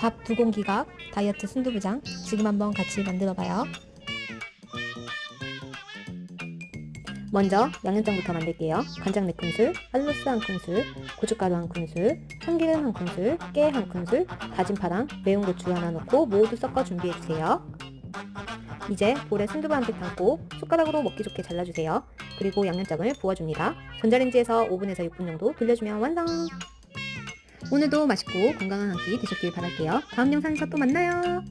밥 2공기각 다이어트 순두부장 지금 한번 같이 만들어봐요. 먼저 양념장부터 만들게요. 간장 4큰술, 알로스 1큰술, 고춧가루 1큰술, 참기름 1큰술, 깨 1큰술, 다진 파랑, 매운 고추 하나 넣고 모두 섞어 준비해주세요. 이제 볼에 순두부 한 팩 담고 숟가락으로 먹기 좋게 잘라주세요. 그리고 양념장을 부어줍니다. 전자레인지에서 5분에서 6분 정도 돌려주면 완성! 오늘도 맛있고 건강한 한 끼 드셨길 바랄게요. 다음 영상에서 또 만나요.